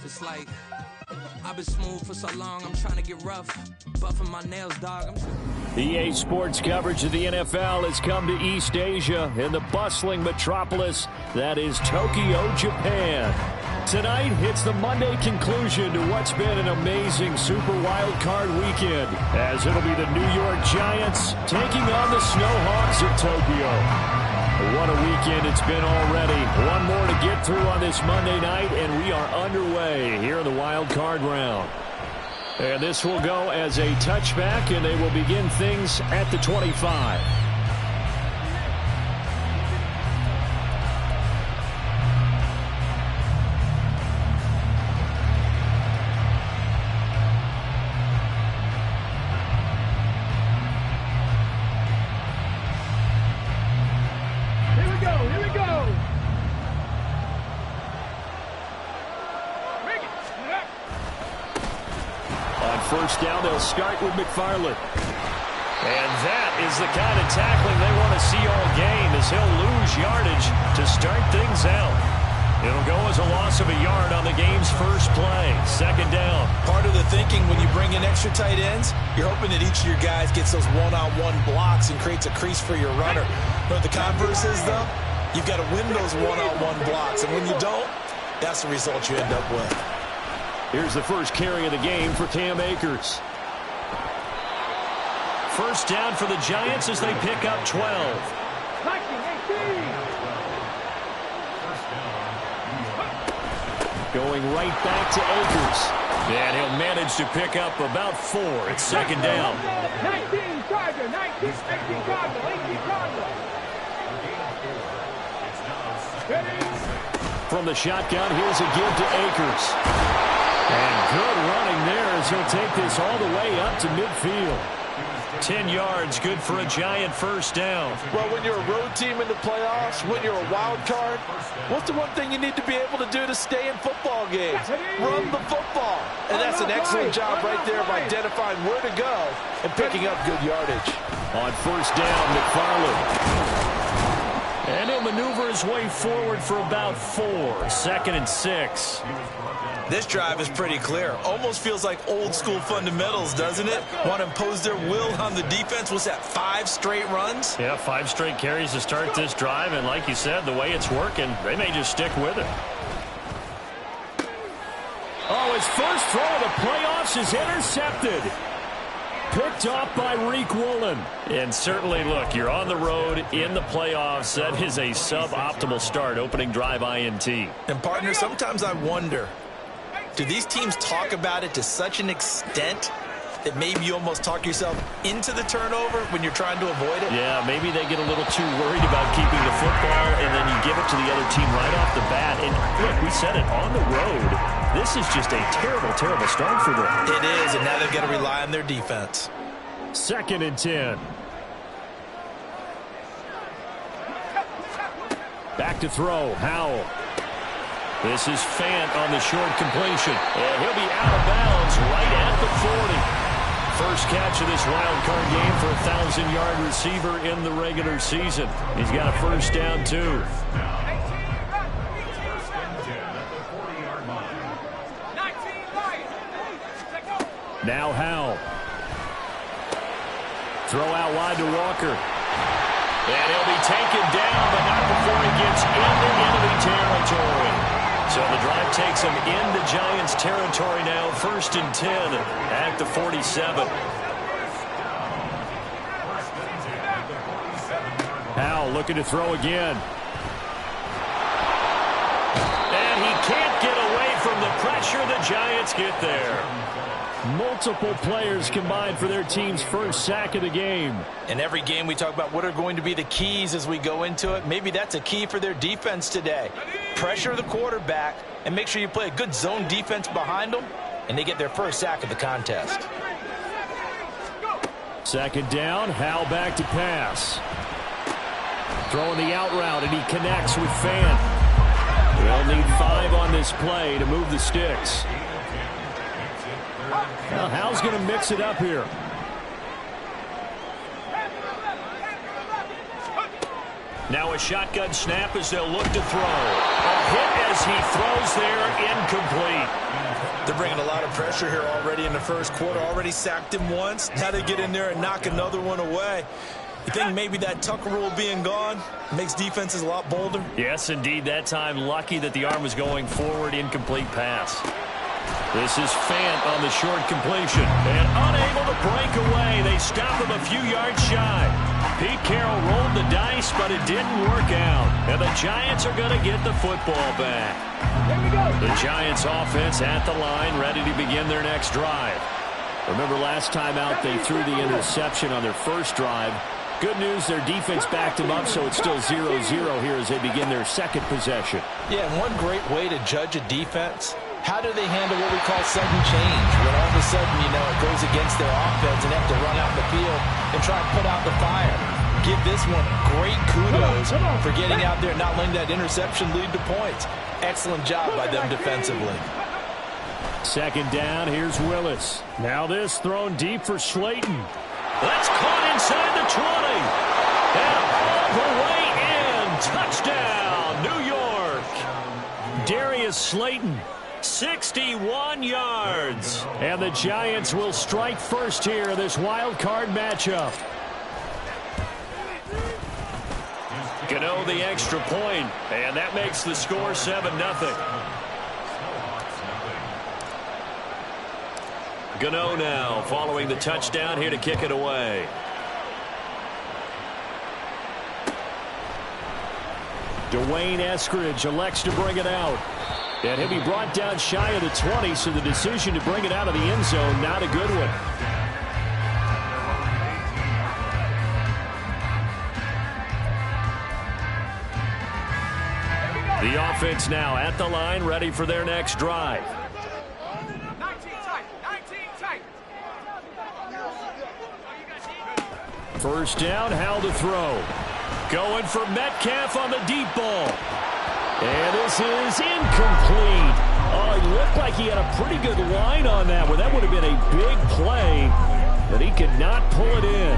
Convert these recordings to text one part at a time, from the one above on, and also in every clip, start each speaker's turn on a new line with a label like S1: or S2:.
S1: It's like I've been smooth for so long, I'm trying to get rough. Buffing my nails, dog.
S2: EA Sports coverage of the NFL has come to East Asia in the bustling metropolis that is Tokyo, Japan. Tonight, it's the Monday conclusion to what's been an amazing Super Wild Card weekend, as it'll be the New York Giants taking on the Snowhawks of Tokyo. What a weekend it's been already. One more to get through on this Monday night, and we are underway here in the Wild Card round. And this will go as a touchback, and they will begin things at the 25. First down, they'll start with McFarland. And that is the kind of tackling they want to see all game, as he'll lose yardage to start things out. It'll go as a loss of a yard on the game's first play. Second down.
S3: Part of the thinking when you bring in extra tight ends, you're hoping that each of your guys gets those one-on-one blocks and creates a crease for your runner. But the converse is, though, you've got to win those one-on-one blocks. And when you don't, that's the result you end up with.
S2: Here's the first carry of the game for Cam Akers. First down for the Giants as they pick up 12. Going right back to Akers. And he'll manage to pick up about 4. It's second down.
S4: 19 Charger, 18 Cardinal, 18 Cardinal.
S2: From the shotgun, here's a give to Akers. And good running there as he'll take this all the way up to midfield. 10 yards, good for a Giant first down.
S3: Well, when you're a road team in the playoffs, when you're a wild card, what's the one thing you need to be able to do to stay in football games? Run the football. And that's an excellent job right there of identifying where to go and picking up good yardage.
S2: On first down, McFarland. And he'll maneuver his way forward for about 4. Second and 6.
S3: This drive is pretty clear. Almost feels like old school fundamentals, doesn't it? Want to impose their will on the defense. What's that, 5 straight runs?
S2: Yeah, 5 straight carries to start this drive. And like you said, the way it's working, they may just stick with it. Oh, his first throw of the playoffs is intercepted. Picked off by Reek Woolen. And certainly, look, you're on the road in the playoffs. That is a suboptimal start, opening drive INT.
S3: And, partner, sometimes I wonder, do these teams talk about it to such an extent that maybe you almost talk yourself into the turnover when you're trying to avoid it?
S2: Yeah, maybe they get a little too worried about keeping the football, and then you give it to the other team right off the bat. And, look, we said it, on the road, this is just a terrible, terrible start for them.
S3: It is, and now they've got to rely on their defense.
S2: Second and 10. Back to throw, Howell. This is Fant on the short completion. And he'll be out of bounds right at the 40. First catch of this wild card game for a 1,000-yard receiver in the regular season. He's got a first down, too. Now Howell. Throw out wide to Walker. And he'll be taken down, but not before he gets into enemy territory. So the drive takes him into Giants territory now. First and 10 at the 47. Howell looking to throw again. And he can't get away from the pressure. The Giants get there. Multiple players combined for their team's first sack of the game.
S3: In every game we talk about what are going to be the keys as we go into it. Maybe that's a key for their defense today. Pressure the quarterback and make sure you play a good zone defense behind them, and they get their first sack of the contest.
S2: Second down, Howell back to pass. Throwing the out route, and he connects with Fant. They'll need 5 on this play to move the sticks. Now Howell's going to mix it up here. Now a shotgun snap as they'll look to throw. A hit as he throws there, incomplete.
S3: They're bringing a lot of pressure here already in the first quarter. Already sacked him once. Now they get in there and knock another one away. You think maybe that Tucker rule being gone makes defenses a lot bolder?
S2: Yes, indeed. That time, lucky that the arm was going forward. Incomplete pass. This is Fant on the short completion. And unable to break away. They stop him a few yards shy. Pete Carroll rolled the dice, but it didn't work out. And the Giants are going to get the football back.
S4: Here we go.
S2: The Giants offense at the line, ready to begin their next drive. Remember last time out, they threw the interception on their first drive. Good news, their defense backed them up, so it's still 0-0 here as they begin their second possession.
S3: Yeah, and one great way to judge a defense, how do they handle what we call sudden change? When all of a sudden, you know, it goes against their offense and they have to run out the field and try and put out the fire. Give this one great kudos for getting out there and not letting that interception lead to points. Excellent job by them defensively.
S2: Second down, here's Willis. Now this thrown deep for Slayton. That's caught inside the 20. And all the way in. Touchdown, New York. Darius Slayton, 61 yards. And the Giants will strike first here in this wild card matchup. Gano the extra point, and that makes the score 7-0. Gano now following the touchdown here to kick it away. Dwayne Eskridge elects to bring it out. And he'll be brought down shy of the 20, so the decision to bring it out of the end zone, not a good one. The offense now at the line, ready for their next drive. First down, Howell to throw. Going for Metcalf on the deep ball. And this is incomplete. Oh, it looked like he had a pretty good line on that one. That would have been a big play, but he could not pull it in.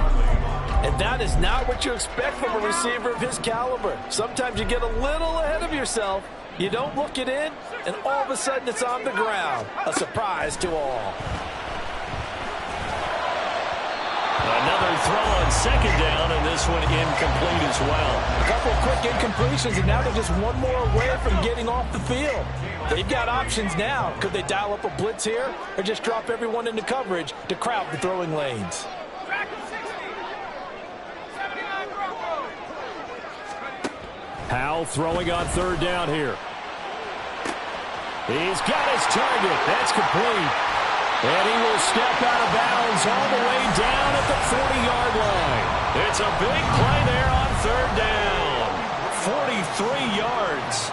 S3: And that is not what you expect from a receiver of his caliber. Sometimes you get a little ahead of yourself. You don't look it in, and all of a sudden it's on the ground. A surprise to all.
S2: Another throw on second down, and this one incomplete as well.
S3: A couple of quick incompletions, and now they're just one more away from getting off the field. They've got options now. Could they dial up a blitz here, or just drop everyone into coverage to crowd the throwing lanes?
S2: Howell throwing on third down here. He's got his target. That's complete. And he will step out of bounds all the way down at the 40-yard line. It's a big play there on third down. 43 yards.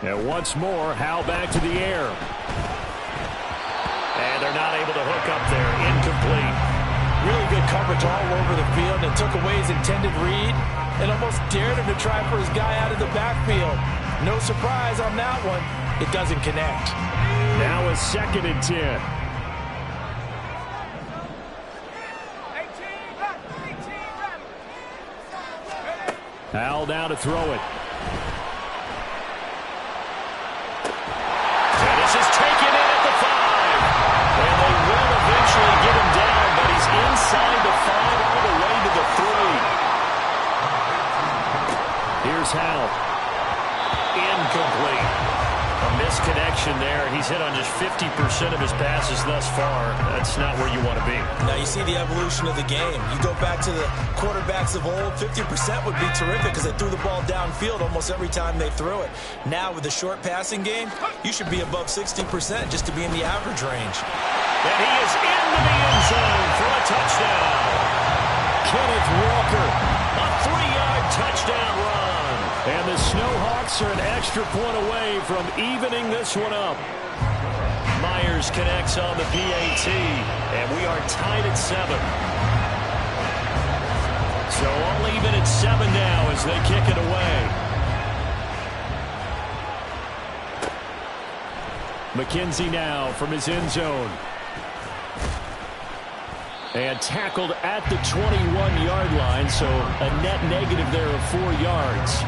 S2: And once more, Howell back to the air. And they're not able to hook up there. Incomplete.
S3: Really good coverage all over the field, and took away his intended read and almost dared him to try for his guy out of the backfield. No surprise on that one. It doesn't connect.
S2: Now a 2nd and 10. Howell down to throw it. And this is taken in at the 5. And they will eventually get him down, but he's inside the 5 all the way to the 3. Here's Howell. Incomplete. A misconnection there. He's hit on just 50% of his passes thus far. That's not where you want to be.
S3: Now you see the evolution of the game. You go back to the quarterbacks of old, 50% would be terrific because they threw the ball downfield almost every time they threw it. Now with the short passing game, you should be above 60% just to be in the average range.
S2: And he is into the end zone for a touchdown. Kenneth Walker, a 3-yard touchdown run. And the Snowhawks are an extra point away from evening this one up. Myers connects on the PAT, and we are tied at 7. So all even at 7 now as they kick it away. McKenzie now from his end zone. And tackled at the 21-yard line, so a net negative there of 4 yards.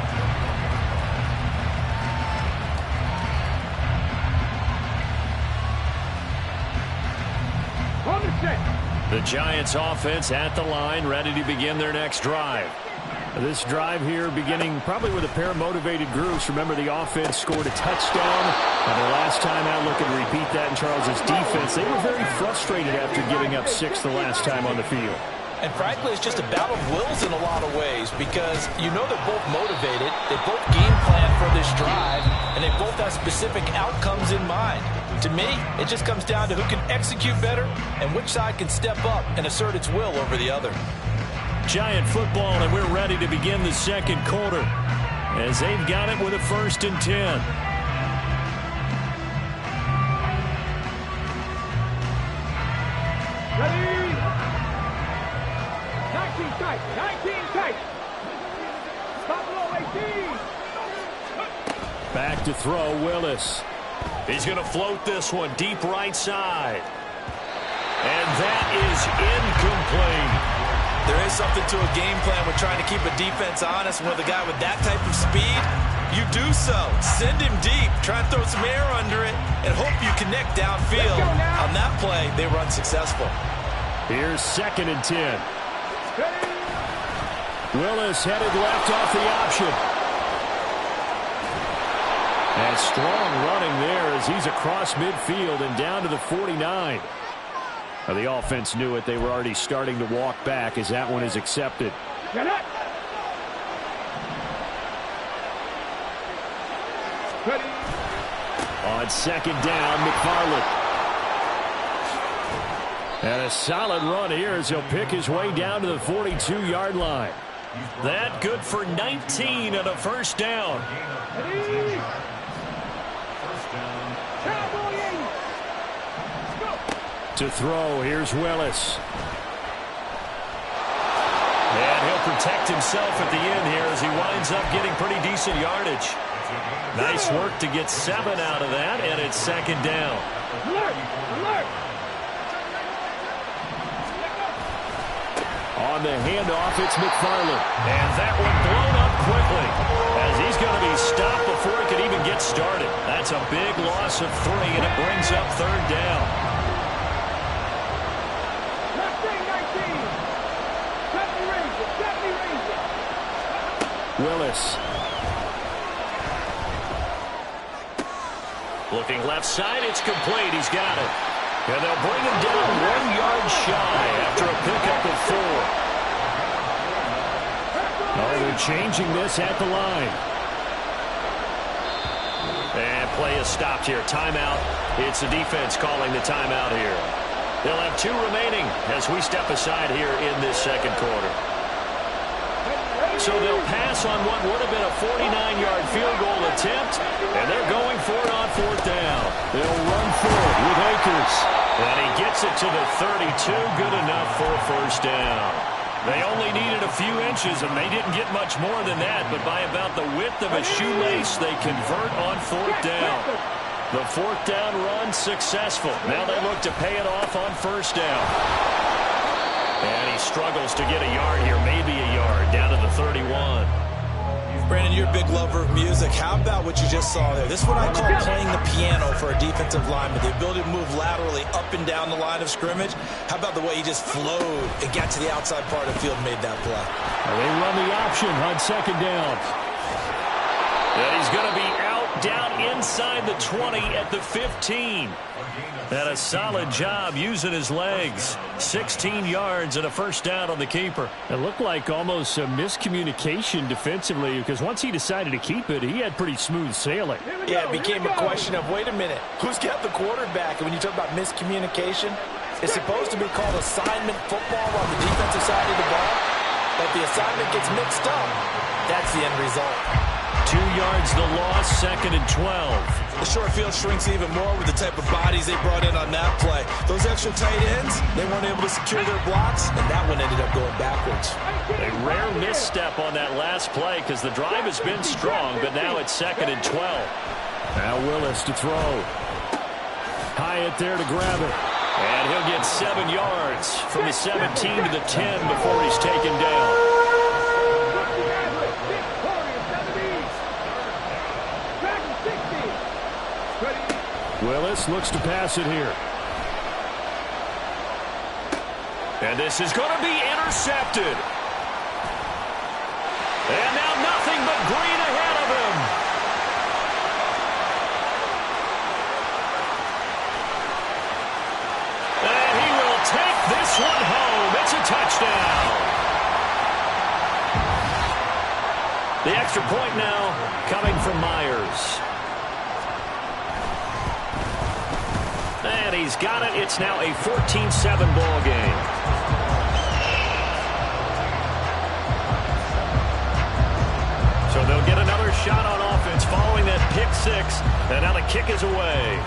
S2: The Giants offense at the line, ready to begin their next drive. This drive here beginning probably with a pair of motivated groups. Remember, the offense scored a touchdown. And the last time out, looking to repeat that in Charles's defense. They were very frustrated after giving up 6 the last time on the field.
S3: And frankly, it's just a battle of wills in a lot of ways because you know they're both motivated. They both game plan for this drive, and they both have specific outcomes in mind. To me, it just comes down to who can execute better and which side can step up and assert its will over the other.
S2: Giant football, and we're ready to begin the second quarter as they've got it with a 1st and 10.
S4: Ready? 19 tight. 19 tight. Buffalo 18.
S2: Back to throw, Willis. He's going to float this one deep right side. And that is incomplete.
S3: There is something to a game plan with trying to keep a defense honest. With a guy with that type of speed, you do so. Send him deep. Try and throw some air under it and hope you connect downfield. On that play, they were unsuccessful.
S2: Here's 2nd and 10. Willis headed left off the option. And strong running there as he's across midfield and down to the 49. Well, the offense knew it. They were already starting to walk back as that one is accepted.
S4: Get it. Ready.
S2: On 2nd down, McFarland. And a solid run here as he'll pick his way down to the 42-yard line. That good for 19 and a 1st down.
S4: Ready. Cowboy 80. Go.
S2: To throw, here's Willis. And he'll protect himself at the end here as he winds up getting pretty decent yardage. Nice work to get 7 out of that, and it's 2nd down.
S4: Alert. Alert.
S2: On the handoff, it's McFarland. And that one blown up quickly as he's going to be stopped before he can even get started. That's a big loss of 3, and it brings up 3rd down. Willis. Looking left side, it's complete. He's got it. And they'll bring him down 1 yard shy after a pickup of 4. Oh, they're changing this at the line. And play is stopped here. Timeout. It's the defense calling the timeout here. They'll have 2 remaining as we step aside here in this second quarter. So they'll pass on what would have been a 49-yard field goal attempt, and they're going for it on 4th down. They'll run for it with Akers. And he gets it to the 32, good enough for a 1st down. They only needed a few inches, and they didn't get much more than that, but by about the width of a shoelace, they convert on 4th down. The 4th down run successful. Now they look to pay it off on 1st down. And he struggles to get a yard here, maybe a yard, down to the 31.
S3: Brandon, you're a big lover of music. How about what you just saw there? This is what I call playing the piano for a defensive lineman. The ability to move laterally up and down the line of scrimmage. How about the way he just flowed and got to the outside part of the field and made that play?
S2: Well, they run the option on 2nd down. And he's going to be out down inside the 20 at the 15. And a solid job using his legs. 16 yards and a 1st down on the keeper. It looked like almost a miscommunication defensively because once he decided to keep it, he had pretty smooth sailing.
S3: Yeah, it became a question of, wait a minute, who's got the quarterback? And when you talk about miscommunication, it's supposed to be called assignment football on the defensive side of the ball. But the assignment gets mixed up. That's the end result.
S2: 2 yards the loss, 2nd and 12.
S3: The short field shrinks even more with the type of bodies they brought in on that play. Those extra tight ends, they weren't able to secure their blocks, and that one ended up going backwards.
S2: A rare misstep on that last play because the drive has been strong, but now it's 2nd and 12. Now Willis to throw. Hyatt there to grab it. And he'll get 7 yards from the 17 to the 10 before he's taken down. Willis looks to pass it here. And this is going to be intercepted. And now nothing but green ahead of him. And he will take this one home. It's a touchdown. The extra point now coming from Myers. And he's got it. It's now a 14-7 ball game. So they'll get another shot on offense following that pick six. And now the kick is away.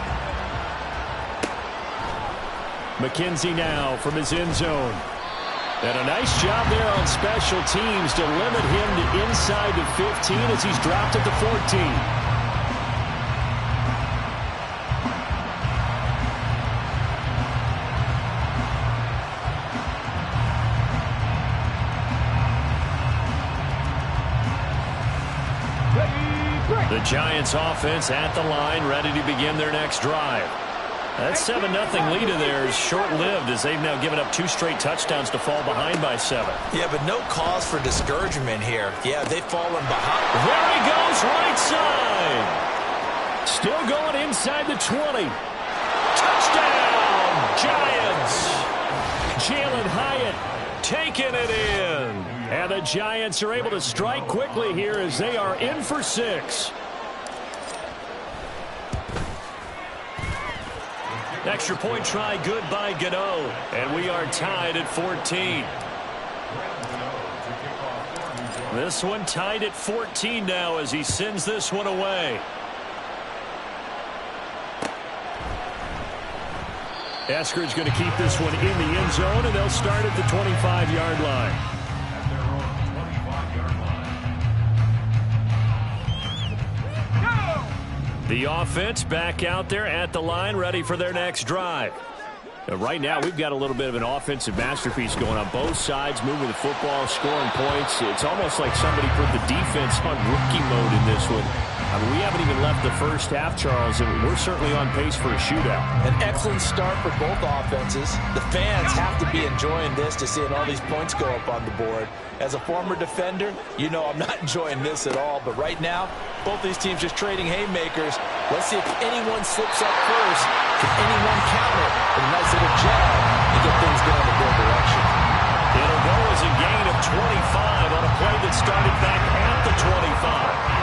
S2: McKenzie now from his end zone. And a nice job there on special teams to limit him to inside the 15 as he's dropped at the 14. The Giants offense at the line, ready to begin their next drive. That 7-0 lead of theirs short-lived as they've now given up 2 straight touchdowns to fall behind by 7.
S3: Yeah, but no cause for discouragement here. Yeah, they've fallen behind.
S2: There he goes, right side. Still going inside the 20. Touchdown, Giants. Jalen Hyatt taking it in. And the Giants are able to strike quickly here as they are in for 6. Extra point try good by Gano. And we are tied at 14. This one tied at 14 now as he sends this one away. Eskridge going to keep this one in the end zone, and they'll start at the 25-yard line. The offense back out there at the line, ready for their next drive. Right now, we've got a little bit of an offensive masterpiece going on both sides, moving the football, scoring points. It's almost like somebody put the defense on rookie mode in this one. I mean, we haven't even left the first half, Charles, and we're certainly on pace for a shootout.
S3: An excellent start for both offenses. The fans have to be enjoying this to seeing all these points go up on the board. As a former defender, you know I'm not enjoying this at all. But right now, both these teams just trading haymakers. Let's see if anyone slips up first. Can anyone counter with a nice little jab and get things going in their direction?
S2: It'll go as a gain of 25 on a play that started back at the 25.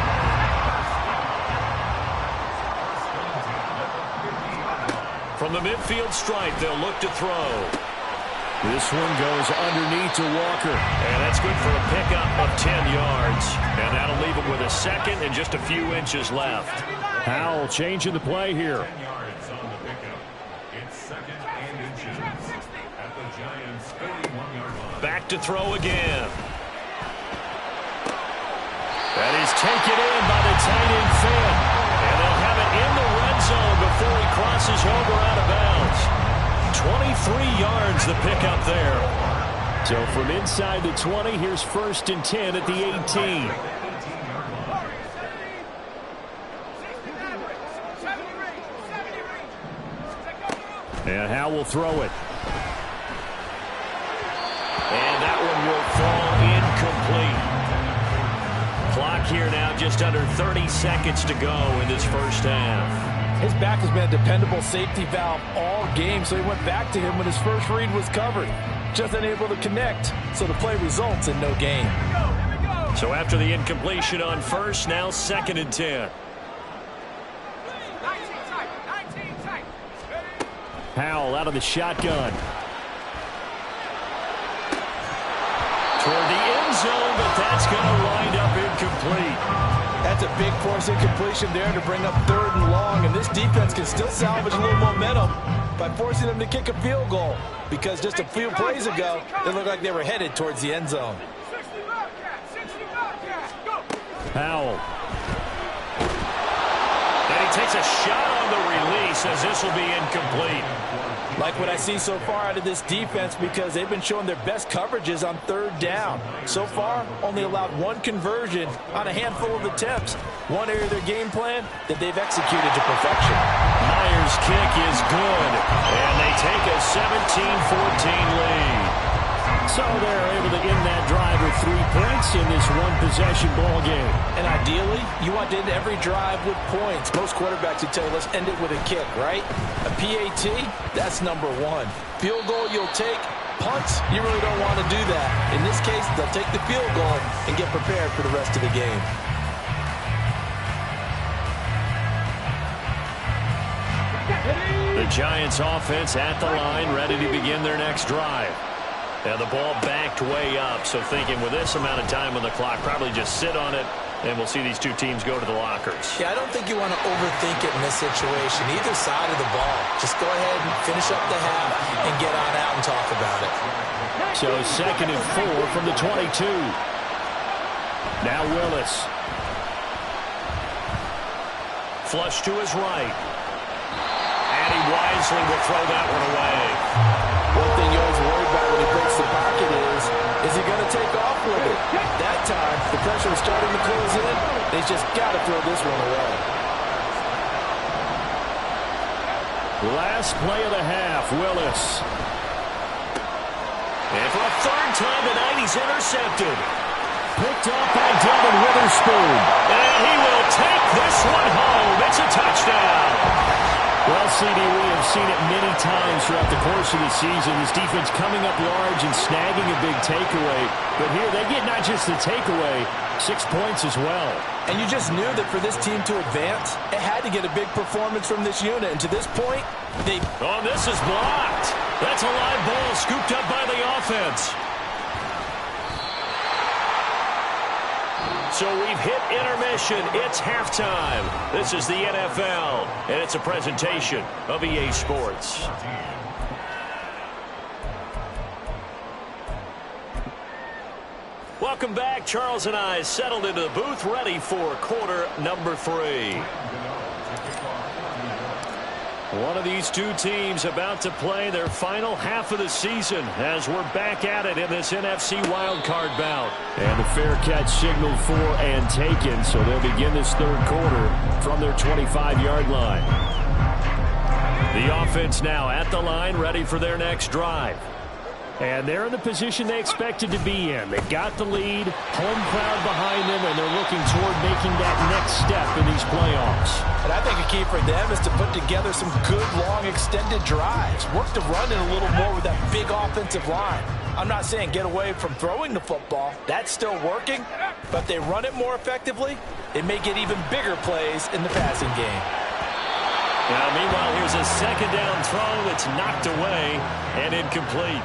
S2: From the midfield stripe, they'll look to throw. This one goes underneath to Walker. And that's good for a pickup of 10 yards. And that'll leave him with a second and just a few inches left. Howell changing the play here. Back to throw again. That is taken in by the tight end Fant. And they'll have it in the red zone before he crosses over out of bounds. 23 yards the pickup there. So from inside the 20, here's 1st and 10 at the 18. And Howell will throw it. And that one will fall incomplete. Clock here now, just under 30 seconds to go in this first half.
S3: His back has been a dependable safety valve all game, so he went back to him when his first read was covered. Just unable to connect, so the play results in no gain.
S2: So after the incompletion on first, now 2nd and 10. Howell out of the shotgun. Toward the end zone, but that's going to wind up incomplete.
S3: That's a big force incompletion there to bring up 3rd and long, and this defense can still salvage a little momentum by forcing them to kick a field goal, because just a few plays ago, it looked like they were headed towards the end zone.
S2: Howell. And he takes a shot on the release as this will be incomplete.
S3: Like what I see so far out of this defense because they've been showing their best coverages on third down. So far, only allowed one conversion on a handful of attempts. One area of their game plan that they've executed to perfection.
S2: Myers' kick is good, and they take a 17-14 lead. So they're able to end that drive with 3 points in this one-possession ball game.
S3: And ideally, you want to end every drive with points. Most quarterbacks would tell you, let's end it with a kick, right? A PAT, that's number one. Field goal you'll take. Punts, you really don't want to do that. In this case, they'll take the field goal and get prepared for the rest of the game.
S2: The Giants offense at the line, ready to begin their next drive. And the ball backed way up, so thinking with this amount of time on the clock, probably just sit on it, and we'll see these two teams go to the lockers.
S3: Yeah, I don't think you want to overthink it in this situation, either side of the ball. Just go ahead and finish up the half and get on out and talk about it.
S2: So 2nd and 4 from the 22. Now Willis. Flush to his right. And he wisely will throw that one away.
S3: One thing you always worry about when he breaks the pocket is he going to take off with it? That time, the pressure was starting to close in. They just got to throw this one away.
S2: Last play of the half, Willis. And for a third time tonight, he's intercepted. Picked up by Devin Witherspoon. And he will take this one home. It's a touchdown. Well, CD, we have seen it many times throughout the course of the season. This defense coming up large and snagging a big takeaway. But here they get not just the takeaway, 6 points as well.
S3: And you just knew that for this team to advance, it had to get a big performance from this unit. And to this point, they...
S2: Oh, this is blocked. That's a live ball scooped up by the offense. So we've hit intermission. It's halftime. This is the NFL, and it's a presentation of EA Sports. Welcome back. Charles and I settled into the booth, ready for quarter number 3. One of these two teams about to play their final half of the season as we're back at it in this NFC wildcard bout. And the fair catch signaled for and taken, so they'll begin this third quarter from their 25-yard line. The offense now at the line, ready for their next drive. And they're in the position they expected to be in. They got the lead, home crowd behind them, and they're looking toward making that next step in these playoffs.
S3: And I think a key for them is to put together some good, long, extended drives. Work to run it a little more with that big offensive line. I'm not saying get away from throwing the football. That's still working. But if they run it more effectively, they may get even bigger plays in the passing game.
S2: Now, meanwhile, here's a second down throw that's knocked away and incomplete.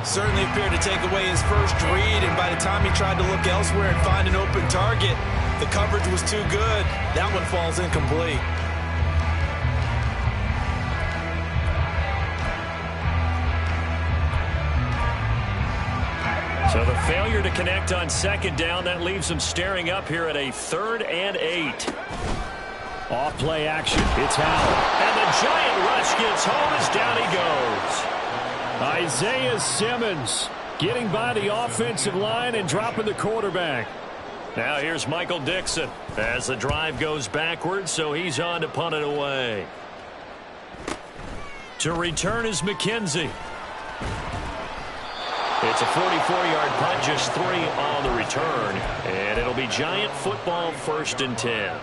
S3: Certainly appeared to take away his first read, and by the time he tried to look elsewhere and find an open target, the coverage was too good. That one falls incomplete.
S2: So the failure to connect on second down, that leaves them staring up here at a 3rd and 8. Off play action. It's Howell. And the giant rush gets home as down he goes. Isaiah Simmons getting by the offensive line and dropping the quarterback. Now here's Michael Dixon as the drive goes backwards, so he's on to punt it away. To return is McKenzie. It's a 44-yard punt, just 3 on the return, and it'll be Giant football 1st and 10.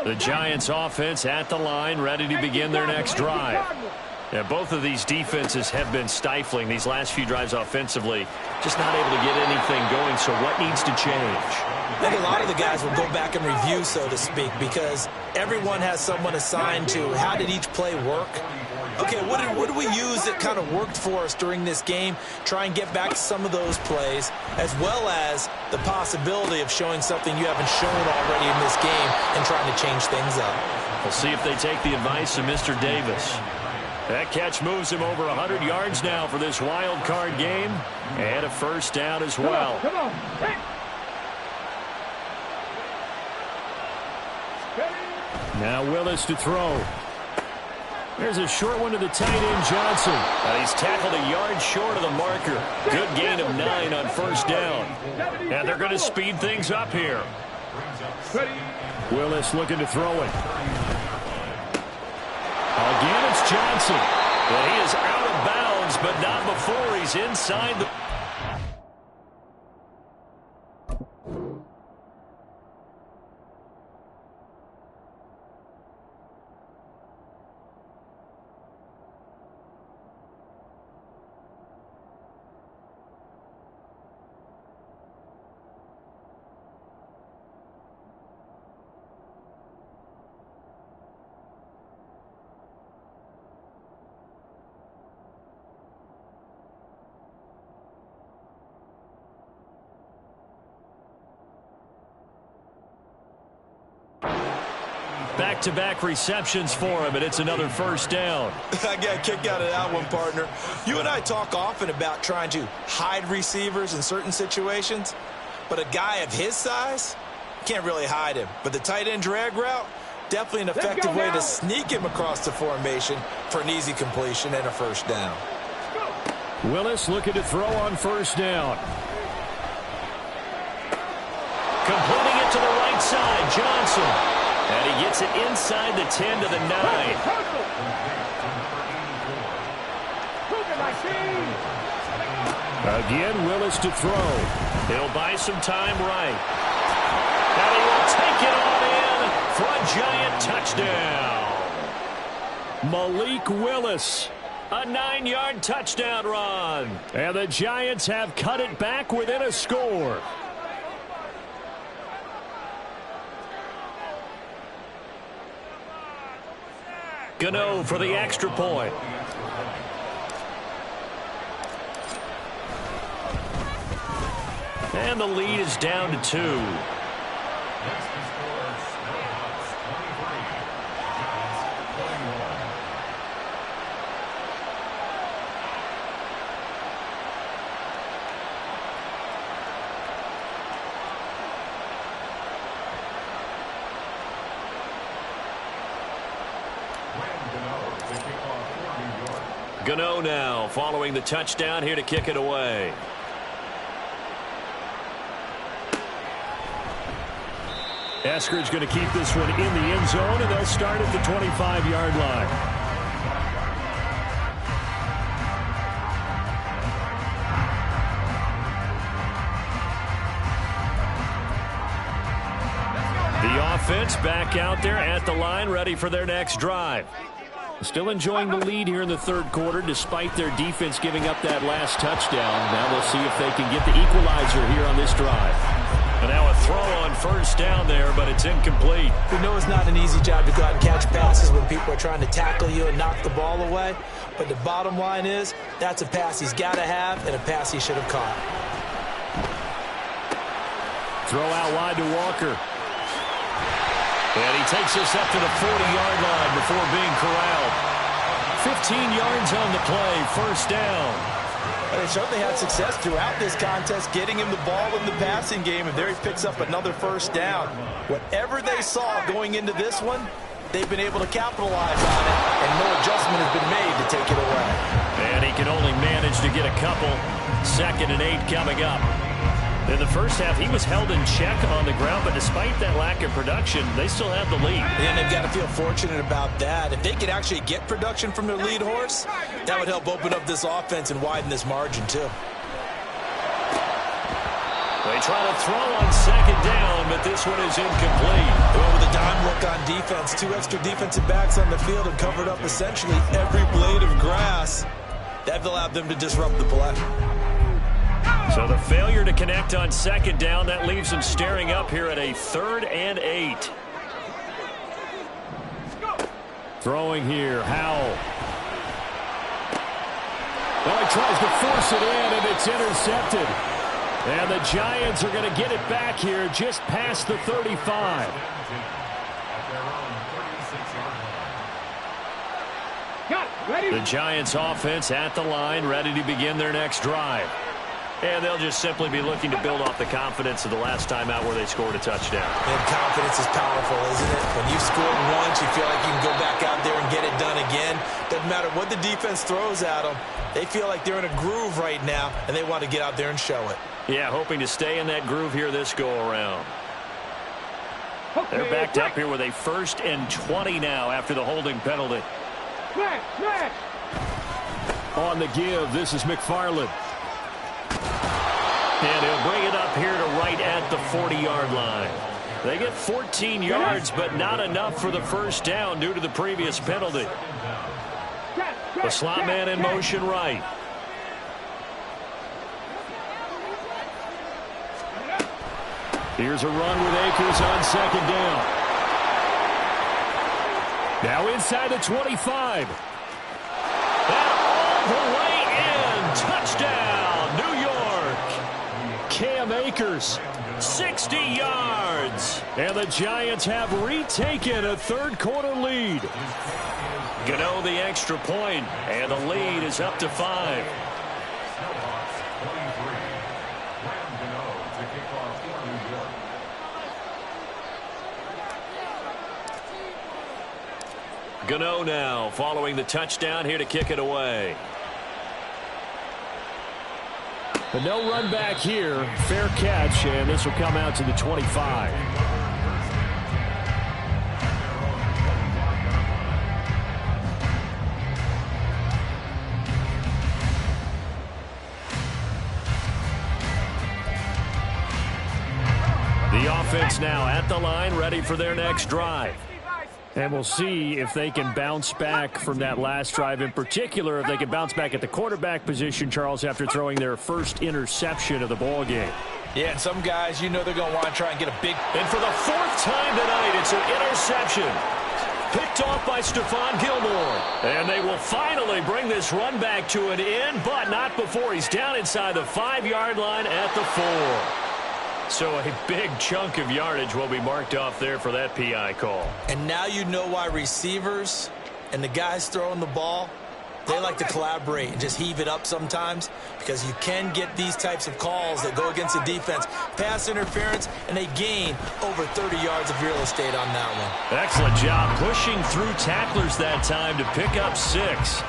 S2: The Giants offense at the line, ready to begin their next drive. Yeah, both of these defenses have been stifling these last few drives offensively. Just not able to get anything going, so what needs to change?
S3: I think a lot of the guys will go back and review, so to speak, because everyone has someone assigned to how did each play work. Okay, what did we use that kind of worked for us during this game? Try and get back to some of those plays, as well as the possibility of showing something you haven't shown already in this game and trying to change things up.
S2: We'll see if they take the advice of Mr. Davis. That catch moves him over 100 yards now for this wild card game. And a first down as well.
S4: Come on. Hey.
S2: Now Willis to throw. There's a short one to the tight end, Johnson. And he's tackled a yard short of the marker. Good gain of 9 on first down. And they're going to speed things up here. Willis looking to throw it. Again, it's Johnson. And he is out of bounds, but not before he's inside the... Back-to-back receptions for him, and it's another first down.
S3: I got a kick out of that one, partner. You and I talk often about trying to hide receivers in certain situations, but a guy of his size can't really hide him. But the tight end drag route, definitely an effective way to sneak him across the formation for an easy completion and a first down.
S2: Willis looking to throw on first down. Completing it to the right side, Johnson. And he gets it inside the 10 to the 9. Again, Willis to throw. He'll buy some time right. And he will take it on in for a giant touchdown. Malik Willis, a 9-yard touchdown run. And the Giants have cut it back within a score. Gano for the extra point. And the lead is down to 2. Gano now following the touchdown here to kick it away. Eskridge going to keep this one in the end zone, and they'll start at the 25-yard line. The offense back out there at the line, ready for their next drive. Still enjoying the lead here in the third quarter, despite their defense giving up that last touchdown. Now we'll see if they can get the equalizer here on this drive. And now a throw on first down there, but it's incomplete.
S3: We know it's not an easy job to go out and catch passes when people are trying to tackle you and knock the ball away. But the bottom line is, that's a pass he's got to have and a pass he should have caught.
S2: Throw out wide to Walker. And he takes us up to the 40-yard line before being corralled. 15 yards on the play, first down.
S3: They certainly had success throughout this contest, getting him the ball in the passing game, and there he picks up another first down. Whatever they saw going into this one, they've been able to capitalize on it, and no adjustment has been made to take it away.
S2: And he can only manage to get a couple. 2nd and 8 coming up. In the first half, he was held in check on the ground, but despite that lack of production, they still have the lead.
S3: And they've got to feel fortunate about that. If they could actually get production from their lead horse, that would help open up this offense and widen this margin, too.
S2: They try to throw on 2nd down, but this one is incomplete.
S3: Well, with a dime look on defense, 2 extra defensive backs on the field and covered up essentially every blade of grass. That allowed them to disrupt the play.
S2: So the failure to connect on 2nd down, that leaves them staring up here at a 3rd and 8. Throwing here, Howell. Well, he tries to force it in, and it's intercepted. And the Giants are going to get it back here just past the 35.
S4: Got it.
S2: The Giants offense at the line, ready to begin their next drive. And they'll just simply be looking to build off the confidence of the last time out where they scored a touchdown.
S3: And confidence is powerful, isn't it? When you've scored once, you feel like you can go back out there and get it done again. Doesn't matter what the defense throws at them. They feel like they're in a groove right now, and they want to get out there and show it.
S2: Yeah, hoping to stay in that groove here this go-around. They're backed up here with a 1st and 20 now after the holding penalty. On the give, this is McFarland. And he'll bring it up here to right at the 40-yard line. They get 14 yards, but not enough for the first down due to the previous penalty. The slot man in motion right. Here's a run with Akers on 2nd down. Now inside the 25. And all the way in. Touchdown, New York. Cam Akers, 60 yards. And the Giants have retaken a third-quarter lead. Gano the extra point, and the lead is up to 5. Gano now following the touchdown here to kick it away. But no run back here. Fair catch, and this will come out to the 25. The offense now at the line, ready for their next drive. And we'll see if they can bounce back from that last drive. In particular, if they can bounce back at the quarterback position, Charles, after throwing their first interception of the ball game.
S3: Yeah, and some guys, you know they're going to want to try and get a big...
S2: And for the 4th time tonight, it's an interception. Picked off by Stephon Gilmore. And they will finally bring this run back to an end, but not before he's down inside the 5-yard line at the 4. So a big chunk of yardage will be marked off there for that PI call.
S3: And now you know why receivers and the guys throwing the ball, they like to collaborate and just heave it up sometimes, because you can get these types of calls that go against the defense, pass interference, and they gain over 30 yards of real estate on that one.
S2: Excellent job pushing through tacklers that time to pick up 6.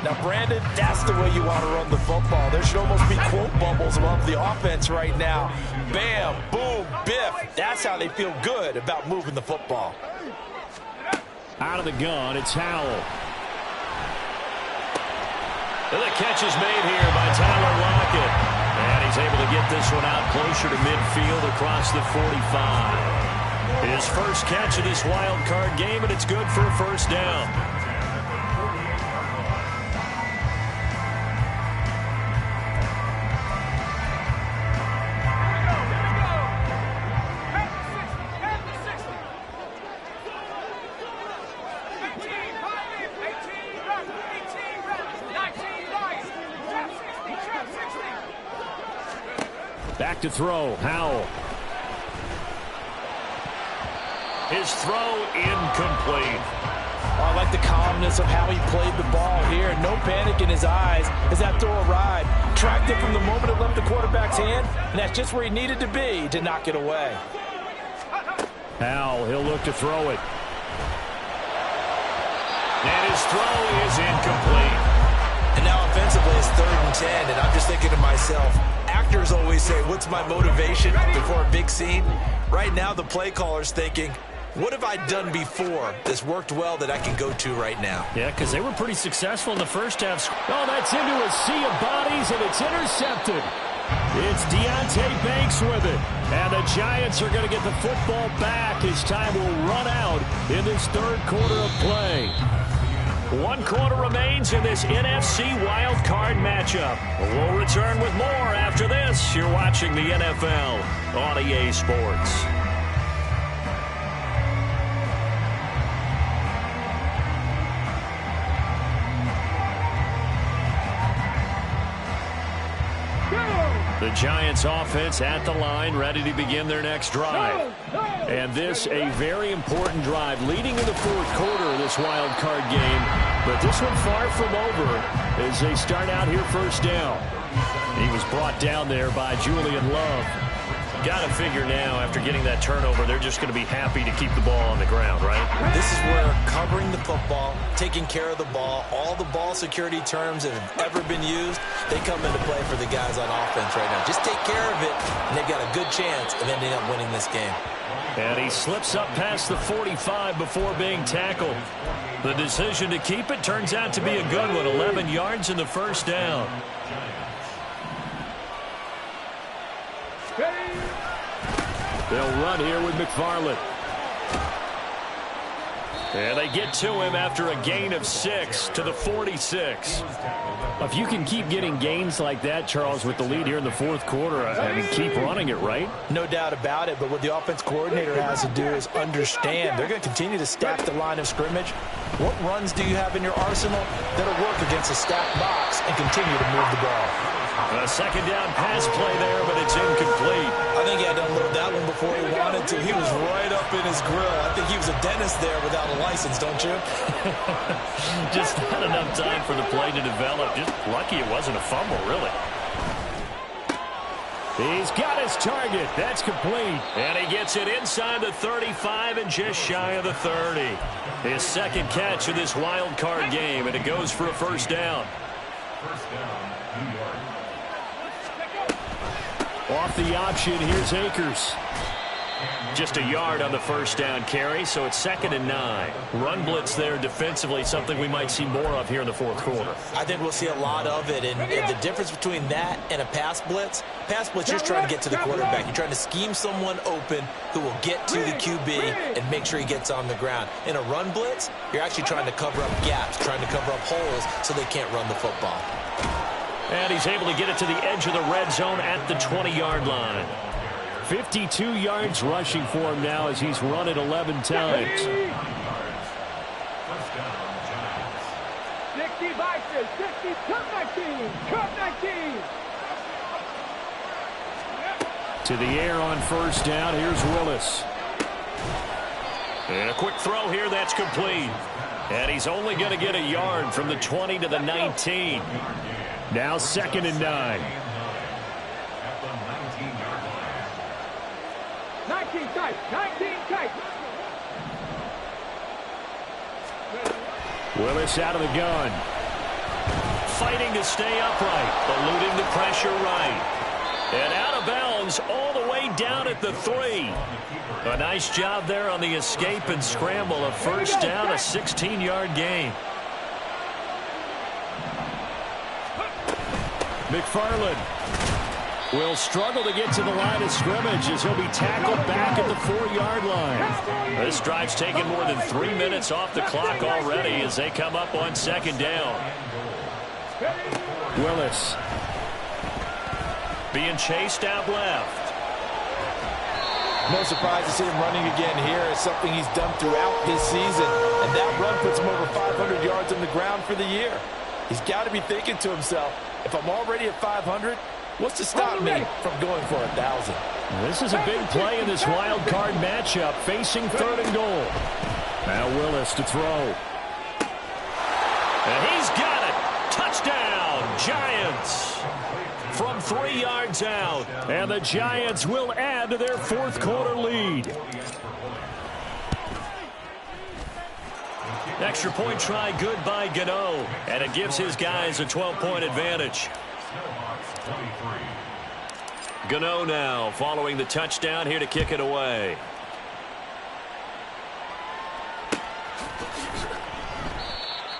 S3: Now, Brandon, that's the way you want to run the football. There should almost be quote bubbles above the offense right now. Bam, boom, biff. That's how they feel good about moving the football.
S2: Out of the gun, it's Howell. And the catch is made here by Tyler Lockett. And he's able to get this one out closer to midfield across the 45. His first catch of this wild card game, and it's good for a first down. Back to throw, Howell. His throw incomplete.
S3: Oh, I like the calmness of how he played the ball here. No panic in his eyes as that throw arrived. Tracked it from the moment it left the quarterback's hand, and that's just where he needed to be to knock it away.
S2: Howell, he'll look to throw it. And his throw is incomplete.
S3: And now offensively it's 3rd and 10, and I'm just thinking to myself, actors always say, what's my motivation before a big scene? Right now the play caller's thinking, what have I done before that's worked well that I can go to right now?
S2: Yeah, because they were pretty successful in the first half. Oh, that's into a sea of bodies, and it's intercepted. It's Deonte Banks with it. And the Giants are going to get the football back as time will run out in this 3rd quarter of play. 1 quarter remains in this NFC Wild Card matchup. We'll return with more after this. You're watching the NFL on EA Sports. The Giants offense at the line, ready to begin their next drive. And this a very important drive leading in the 4th quarter of this wild card game. But this one far from over as they start out here first down. He was brought down there by Julian Love. Got to figure now, after getting that turnover, they're just going to be happy to keep the ball on the ground, right?
S3: This is where covering the football, taking care of the ball, all the ball security terms that have ever been used, they come into play for the guys on offense right now. Just take care of it, and they've got a good chance of ending up winning this game.
S2: And he slips up past the 45 before being tackled. The decision to keep it turns out to be a good one. 11 yards in the first down. They'll run here with McFarland. And they get to him after a gain of 6 to the 46. If you can keep getting gains like that, Charles, with the lead here in the fourth quarter, I mean, keep running it, right?
S3: No doubt about it, but what the offense coordinator has to do is understand they're going to continue to stack the line of scrimmage. What runs do you have in your arsenal that'll work against a stacked box and continue to move the ball?
S2: A second down pass play there, but it's incomplete.
S3: I think he had to unload that one before he wanted to. He was right up in his grill. I think he was a dentist there without a license, don't you?
S2: Just not enough time for the play to develop. Just lucky it wasn't a fumble, really. He's got his target. That's complete. And he gets it inside the 35 and just shy of the 30. His second catch of this wild card game, and it goes for a first down.
S4: First down, New York.
S2: Off the option, here's Akers. Just a yard on the first down carry, so it's 2nd and 9. Run blitz there defensively, something we might see more of here in the fourth quarter.
S3: I think we'll see a lot of it, and the difference between that and a pass blitz, you're trying to get to the quarterback. You're trying to scheme someone open who will get to the QB and make sure he gets on the ground. In a run blitz, you're actually trying to cover up gaps, trying to cover up holes so they can't run the football.
S2: And he's able to get it to the edge of the red zone at the 20-yard line. 52 yards rushing for him now as he's run it 11 times.
S4: 60 Vikings, 60, cut 19, cut 19.
S2: To the air on first down, here's Willis. And a quick throw here, that's complete. And he's only going to get a yard from the 20 to the 19. Now 2nd and 9.
S4: 19 tight, 19 tight.
S2: Willis out of the gun. Fighting to stay upright. Eluding the pressure right. And out of bounds all the way down at the 3. A nice job there on the escape and scramble. A first down, a 16-yard gain. McFarland will struggle to get to the line of scrimmage as he'll be tackled back at the 4-yard line. This drive's taken more than 3 minutes off the clock already as they come up on 2nd down. Willis being chased out left.
S3: No surprise to see him running again here. It's something he's done throughout this season, and that run puts him over 500 yards on the ground for the year. He's got to be thinking to himself, if I'm already at 500, what's to stop me from going for 1,000?
S2: This is a big play in this wild card matchup, facing 3rd and goal. Now Willis to throw. And he's got it. Touchdown, Giants. From 3 yards out. And the Giants will add to their fourth quarter lead. Extra point try good by Gano. And it gives his guys a 12-point advantage. Gano now following the touchdown here to kick it away.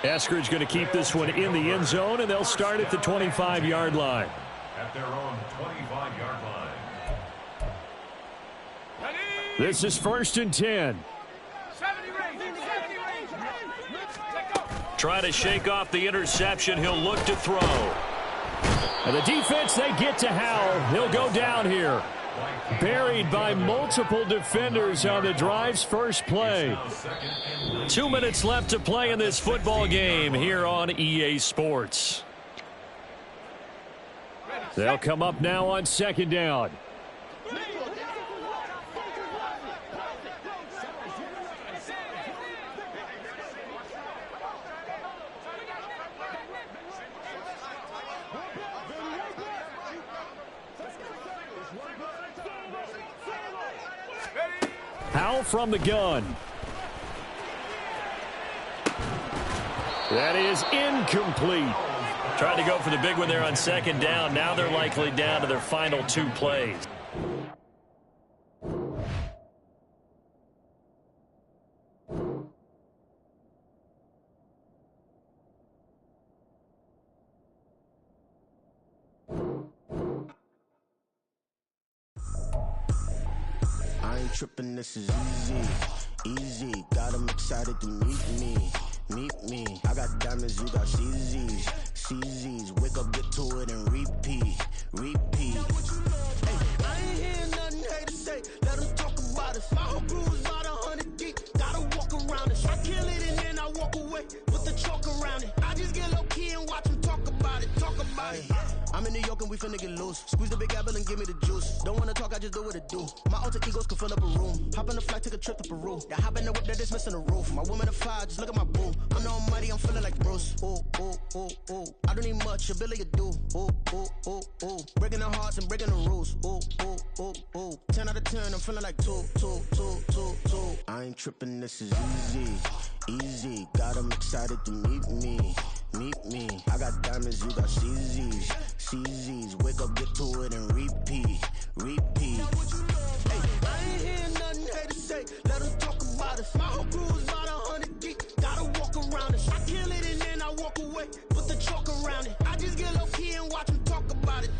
S2: Eskridge going to keep this one in the end zone, and they'll start at the 25-yard line.
S4: At their own 25-yard line.
S2: This is 1st and 10. Try to shake off the interception. He'll look to throw. And the defense, they get to Howell. He'll go down here. Buried by multiple defenders on the drive's first play. 2 minutes left to play in this football game here on EA Sports. They'll come up now on 2nd down. Now from the gun. That is incomplete.
S5: Tried to go for the big one there on second down. Now they're likely down to their final 2 plays.
S6: I ain't tripping, this is easy, easy. Got them excited to meet me. I got diamonds, you got CZs. Wake up, get to it, and repeat. Hey, I ain't hearing nothing hate to say. Let them talk about us. My whole crew is about 100 deep. Gotta walk around it. I kill it and then I walk away with the chalk around it. I just get low key and watch them talk about it. I'm in New York and we finna get loose. Squeeze the big apple and give me the juice. Don't wanna talk, I just do what it do. My alter egos can fill up a room. Hop on the flight, take a trip to Peru. That hop in the whip that is missing the roof. My woman a fire, just look at my boo. I'm no money, I'm feeling like Bruce. Ooh. I don't need much, ability to do. Ooh. Breaking the hearts and breaking the rules. Ooh. 10 out of 10, I'm feeling like 2. I ain't tripping, this is easy. Got them excited to meet me. I got diamonds, you got CZs. Wake up, get to it, and repeat. Hey, I ain't hearing nothing hate to say. Let them talk about us. My whole crew is about 100 deep. Gotta walk around it. I kill it and then I walk away with the chalk around it. I just get low key and watch them talk about it.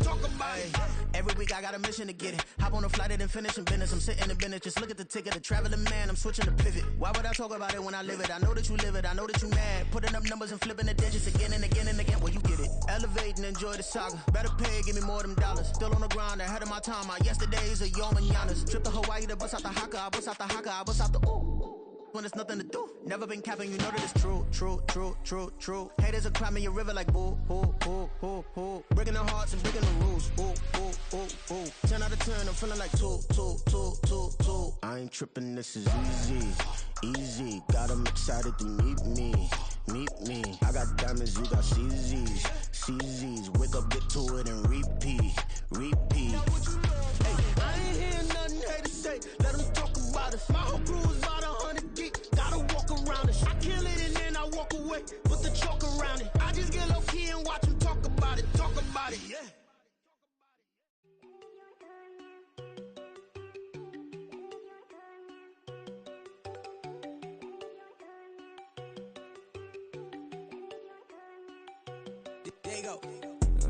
S6: Every week I got a mission to get it. Hop on a flight and then finish in business. I'm sitting in business, just look at the ticket. A traveling man, I'm switching to pivot. Why would I talk about it when I live it? I know that you live it, I know that you mad. Putting up numbers and flipping the digits again and again and again. Well, you get it. Elevate and enjoy the saga. Better pay, give me more than dollars. Still on the grind, ahead of my time. My yesterdays are yo mananas. Trip to Hawaii to bust out the haka. I bust out the haka, I bust out the ooh. When there's nothing to do. Never been capping, you know that it's true. Haters are climbing your river like boo. Breaking the hearts and breaking the rules. Ooh. 10 out of 10, I'm feeling like 2. I ain't tripping, this is easy. Got them excited to meet me. I got diamonds, you got CZs. Wake up, get to it, and repeat. Hey, I ain't hearing nothing hate to say. Let them talk about us. My whole crew is about 100 deep. Gotta walk around it. I kill it and then I walk away with the chalk around it. I just get low key and watch them talk about it. Yeah.
S1: There you go.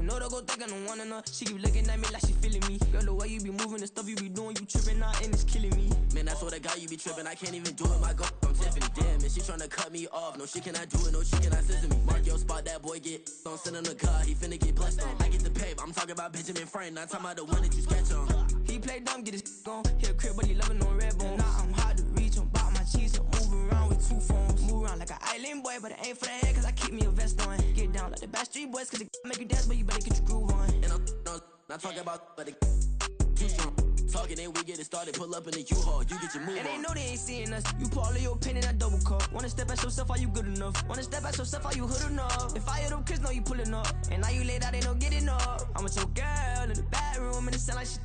S1: No, don't go thinking I don't wanna know. She keep looking at me like she feeling me. Girl, the way you be moving, the stuff you be doing, you tripping out and it's killing me.
S7: Man, that's what I got, you be tripping. I can't even do it. My go from Tiffany. Damn, and she tryna cut me off. No, she cannot do it. No, she cannot scissor me. Mark your spot, that boy get on. Send him the car, he finna get blessed on. I get the pay, I'm talking about Benjamin Franklin. Not talking about the one that you sketch on.
S1: He play dumb, get his on. He a crib, but he loving on red bone. Now I'm hard to reach, I'm about my cheese. I'm moving around with 2 phones. Move around like an island boy, but it ain't for the head, cause I keep me a vest on. Get down like the Backstreet Boys, cause it make you dance, but you better get your groove on.
S7: And I'm not talking about, but it too strong. Talking and we get it started, pull up in the U-Haul, you get your move
S1: and
S7: on.
S1: they know they ain't seeing us. You put all of your pen in that double cup. Wanna step at yourself, are you good enough? Wanna step at yourself, are you hood enough? If I hear them kids, know you pulling up. And now you laid out, they don't get enough. I'm with your girl in the bedroom, and it sound like shit.